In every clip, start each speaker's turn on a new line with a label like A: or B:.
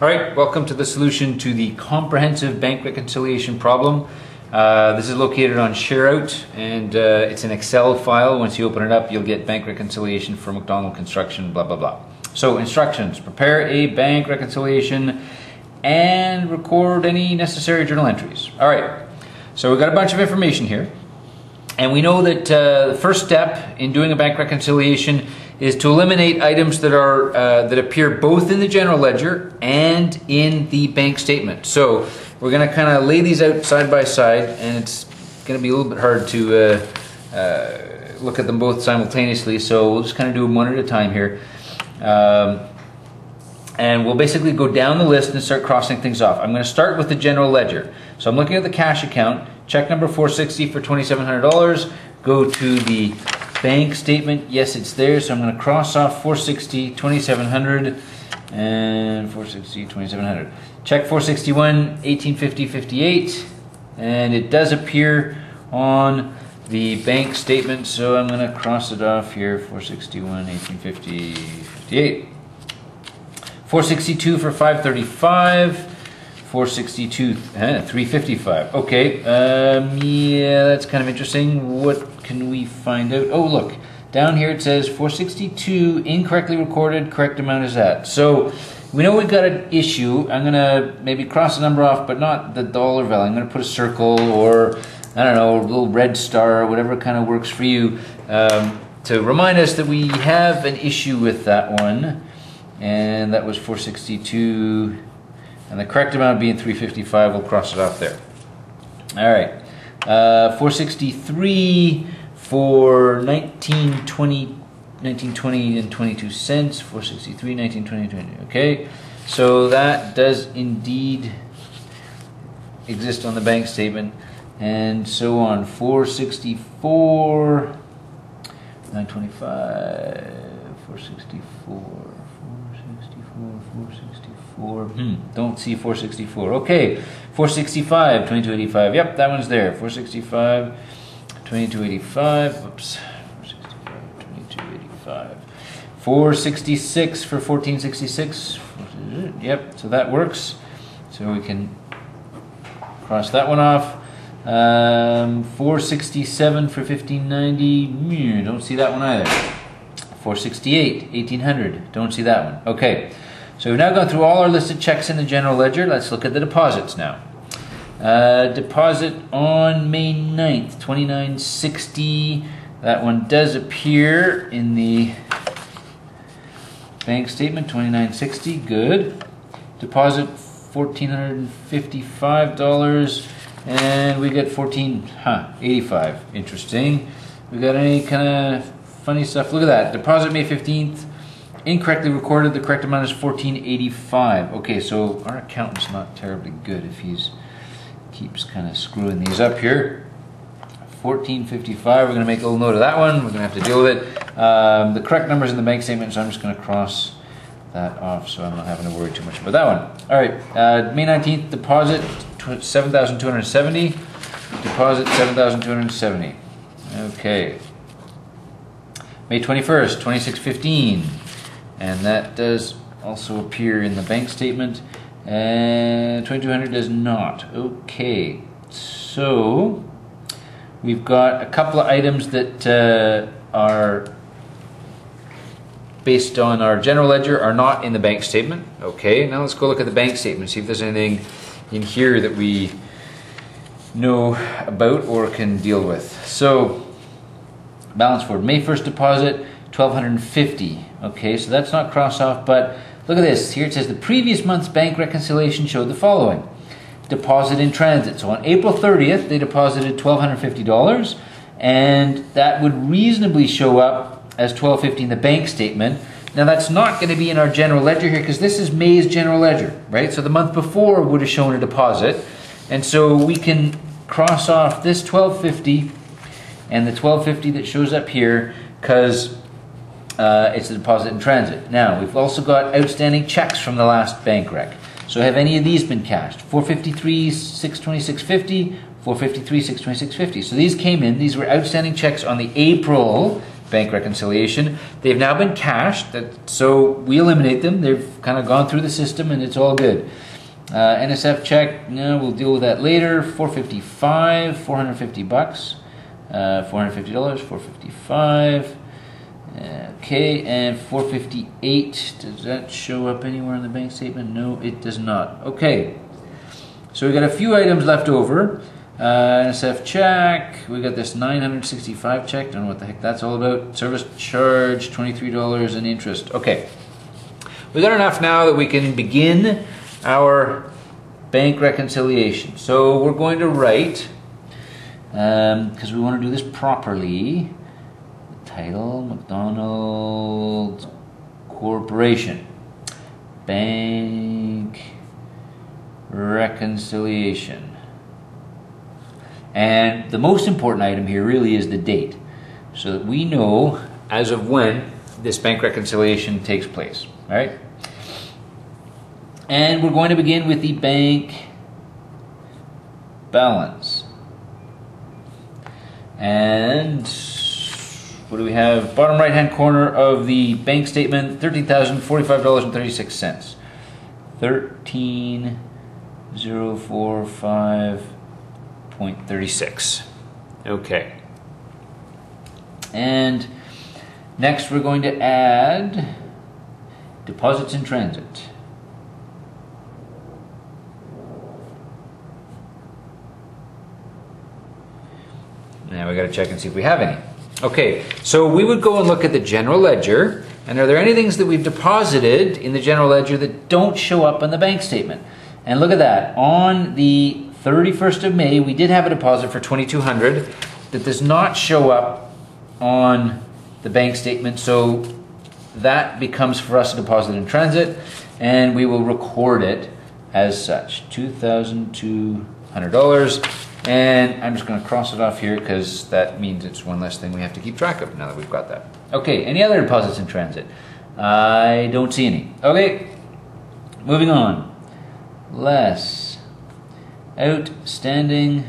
A: All right, welcome to the solution to the comprehensive bank reconciliation problem. This is located on ShareOut, and it's an Excel file. Once you open it up, you'll get bank reconciliation for McDonald Construction, blah, blah, blah. So instructions: prepare a bank reconciliation and record any necessary journal entries. All right, so we've got a bunch of information here. And we know that the first step in doing a bank reconciliation is to eliminate items that are that appear both in the general ledger and in the bank statement. So we're going to kind of lay these out side by side, and it's going to be a little bit hard to look at them both simultaneously. So we'll just kind of do them one at a time here. And we'll basically go down the list and start crossing things off. I'm going to start with the general ledger. So I'm looking at the cash account, check number 460 for $2,700. Go to the bank statement. Yes, it's there. So I'm going to cross off 460, 2,700, and 460, 2,700. Check 461, 1850, 58, and it does appear on the bank statement. So I'm going to cross it off here. 461, 1850, 58. 462 for 535, 462, 355. Okay, yeah, that's kind of interesting. What can we find out? Oh, look, down here it says 462 incorrectly recorded. Correct amount is that. So we know we've got an issue. I'm gonna maybe cross the number off, but not the dollar value. I'm gonna put a circle, or I don't know, a little red star, whatever kind of works for you, to remind us that we have an issue with that one. And that was 462, and the correct amount being 355. We'll cross it off there. All right, 463 for 1920 and 22 cents. 463, 1920, 22. Okay, so that does indeed exist on the bank statement, and so on. 464, 925, 464. 464. Don't see 464. Okay, 465, 2285. Yep, that one's there. 465, 2285. Oops. 465, 2285. 466 for 1466. Yep, so that works. So we can cross that one off. 467 for 1590. Don't see that one either. 468, 1800. Don't see that one. Okay. So we've now gone through all our listed checks in the general ledger. Let's look at the deposits now. Deposit on May 9th, $29.60. That one does appear in the bank statement, $29.60. Good. Deposit $1,455, and we get $1,485. Interesting. We got any kind of funny stuff? Look at that. Deposit May 15th. Incorrectly recorded. The correct amount is $1,485. Okay, so our accountant's not terribly good if he's keeps kind of screwing these up here. $1,455. We're going to make a little note of that one. We're going to have to deal with it. The correct number's in the bank statement, so I'm just going to cross that off, so I'm not having to worry too much about that one. All right, May 19th, deposit $7,270. Deposit $7,270. Okay. May 21st, $26.15. And that does also appear in the bank statement, and 2200 does not. Okay, so we've got a couple of items that are based on our general ledger are not in the bank statement. Okay, now let's go look at the bank statement, see if there's anything in here that we know about or can deal with. So balance for May 1st deposit, $1,250. Okay, so that's not crossed off, but look at this. Here it says the previous month's bank reconciliation showed the following. Deposit in transit. So on April 30th, they deposited $1,250, and that would reasonably show up as $1,250 in the bank statement. Now that's not going to be in our general ledger here, because this is May's general ledger, right? So the month before would have shown a deposit, and so we can cross off this $1,250 and the $1,250 that shows up here, because it's a deposit in transit. Now, we've also got outstanding checks from the last bank rec. So have any of these been cashed? 453, 626.50, 453, 626.50. So these came in. These were outstanding checks on the April bank reconciliation. They've now been cashed, so we eliminate them. They've kind of gone through the system and it's all good. NSF check, no, we'll deal with that later. $455, 450 bucks, $450, 455. Okay, and 458. Does that show up anywhere on the bank statement? No, it does not. Okay, so we got a few items left over. NSF check. We got this 965 check. Don't know what the heck that's all about. Service charge, $23 in interest. Okay, we got enough now that we can begin our bank reconciliation. So we're going to write, because we want to do this properly, the title, McDonald's Corporation, bank reconciliation. And the most important item here really is the date, so that we know as of when this bank reconciliation takes place, all right? And we're going to begin with the bank balance. And what do we have? Bottom right hand corner of the bank statement, $13,045.36. 13,045.36. Okay. And next we're going to add deposits in transit. Now we got to check and see if we have any. Okay, so we would go and look at the general ledger, and are there any things that we've deposited in the general ledger that don't show up on the bank statement? And look at that. On the 31st of May, we did have a deposit for $2,200 that does not show up on the bank statement, so that becomes for us a deposit in transit, and we will record it as such, $2,200. And I'm just going to cross it off here because that means it's one less thing we have to keep track of now that we've got that. Okay, any other deposits in transit? I don't see any. Okay, moving on. Less outstanding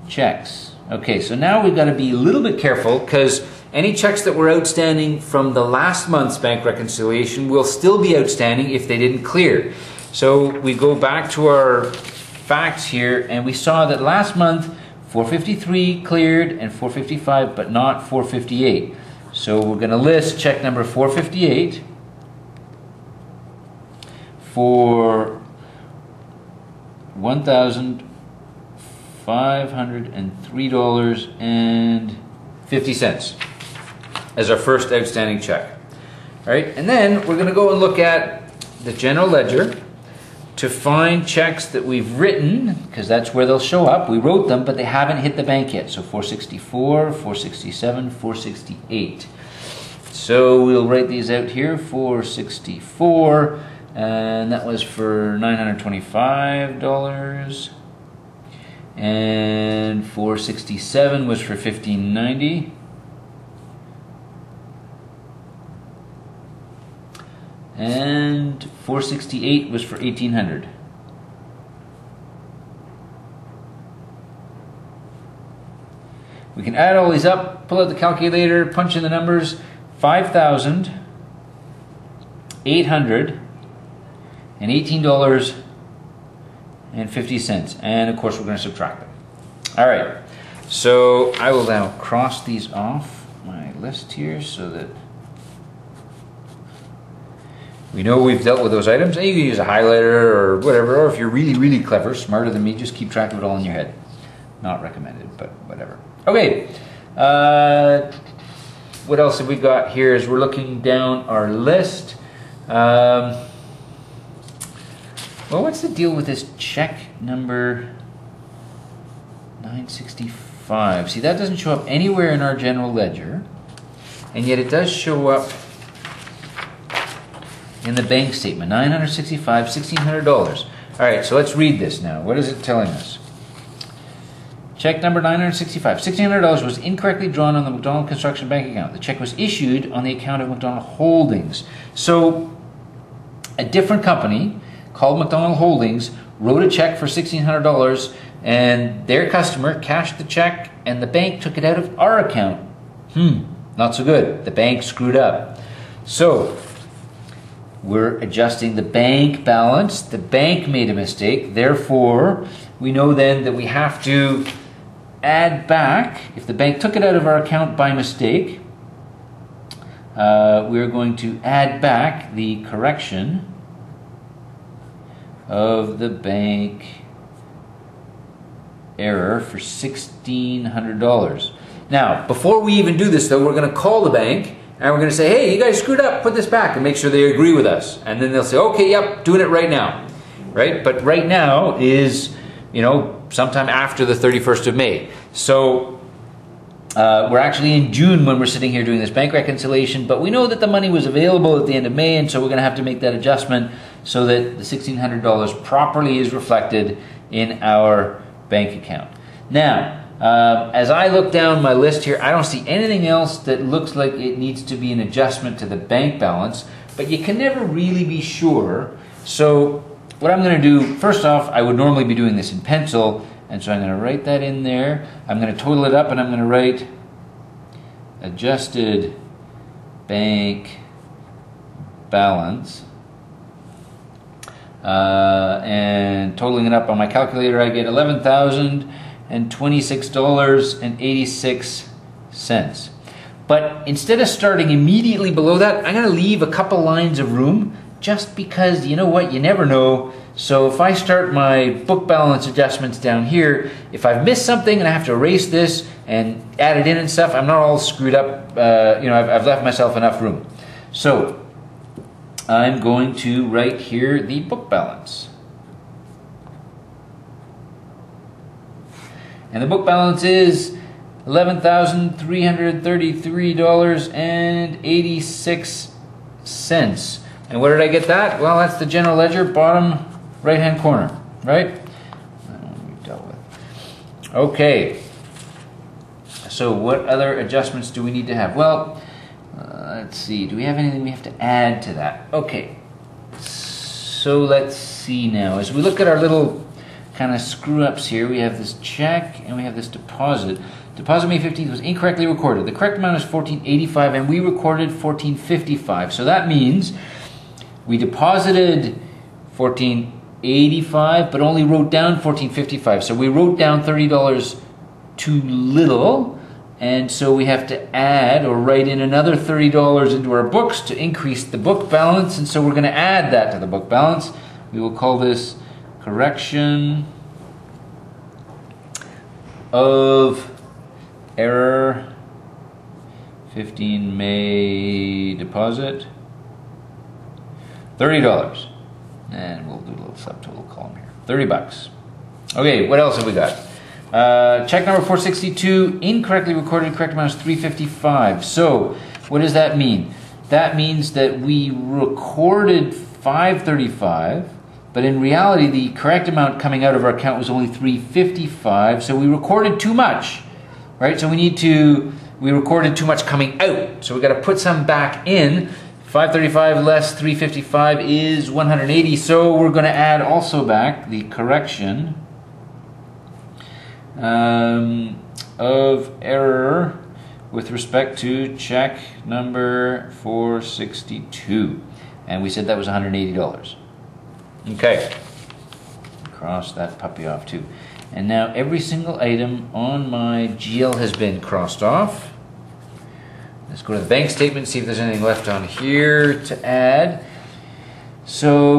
A: checks. Okay, so now we've got to be a little bit careful because any checks that were outstanding from the last month's bank reconciliation will still be outstanding if they didn't clear. So we go back to our facts here, and we saw that last month 453 cleared and 455, but not 458. So we're going to list check number 458 for $1,503.50 as our first outstanding check. All right, and then we're going to go and look at the general ledger to find checks that we've written, because that's where they'll show up. We wrote them, but they haven't hit the bank yet. So 464, 467, 468. So we'll write these out here. 464, and that was for $925. And 467 was for $1,590. And 468 was for $1,800. We can add all these up, pull out the calculator, punch in the numbers. 5,818.50, and of course we're going to subtract them. All right, so I will now cross these off my list here so that we know we've dealt with those items. And you can use a highlighter or whatever, or if you're really, really clever, smarter than me, just keep track of it all in your head. Not recommended, but whatever. Okay, what else have we got here as we're looking down our list? Well, what's the deal with this check number 965? See, that doesn't show up anywhere in our general ledger, and yet it does show up in the bank statement. $965, $1,600. All right, so let's read this now. What is it telling us? Check number 965. $1,600 was incorrectly drawn on the McDonald Construction Bank account. The check was issued on the account of McDonald Holdings. So a different company called McDonald Holdings wrote a check for $1,600, and their customer cashed the check, and the bank took it out of our account Not so good. The bank screwed up. So we're adjusting the bank balance. The bank made a mistake. Therefore, we know then that we have to add back, if the bank took it out of our account by mistake, we're going to add back the correction of the bank error for $1,600. Now, before we even do this though, we're going to call the bank and we're going to say, hey, you guys screwed up, put this back, and make sure they agree with us. And then they'll say, okay, yep, doing it right now. Right? But right now is, sometime after the 31st of May. So we're actually in June when we're sitting here doing this bank reconciliation, but we know that the money was available at the end of May, and so we're going to have to make that adjustment so that the $1,600 properly is reflected in our bank account. Now, as I look down my list here, I don't see anything else that looks like it needs to be an adjustment to the bank balance, but you can never really be sure. So what I'm going to do, first off, I would normally be doing this in pencil, and so I'm going to write that in there. I'm going to total it up, and I'm going to write adjusted bank balance. And totaling it up on my calculator, I get $11,026.86. But instead of starting immediately below that, I'm going to leave a couple lines of room, just because, you know what, you never know. So if I start my book balance adjustments down here, if I've missed something and I have to erase this and add it in and stuff, I'm not all screwed up. I've left myself enough room. So I'm going to write here the book balance. And the book balance is $11,333.86. And where did I get that? Well, that's the general ledger, bottom right-hand corner, right? That one we dealt with. Okay. So what other adjustments do we need to have? Well, let's see. Do we have anything we have to add to that? Okay. So let's see now. As we look at our little kind of screw-ups here, we have this check and we have this deposit. Deposit May 15th was incorrectly recorded. The correct amount is $14.85 and we recorded $14.55. So that means we deposited $14.85 but only wrote down $14.55. So we wrote down $30 too little, and so we have to add or write in another $30 into our books to increase the book balance, and so we're going to add that to the book balance. We will call this correction of error 15 May deposit $30, and we'll do a little subtotal column here, $30. Okay, what else have we got? Check number 462, incorrectly recorded, correct amount is $355. So what does that mean? That means that we recorded $535, but in reality the correct amount coming out of our account was only $355, so we recorded too much, right? So we recorded too much coming out, so we got to put some back in. 535 less 355 is 180, so we're going to add also back the correction of error with respect to check number 462, and we said that was $180. Okay, cross that puppy off too. And now every single item on my GL has been crossed off. Let's go to the bank statement, see if there's anything left on here to add. So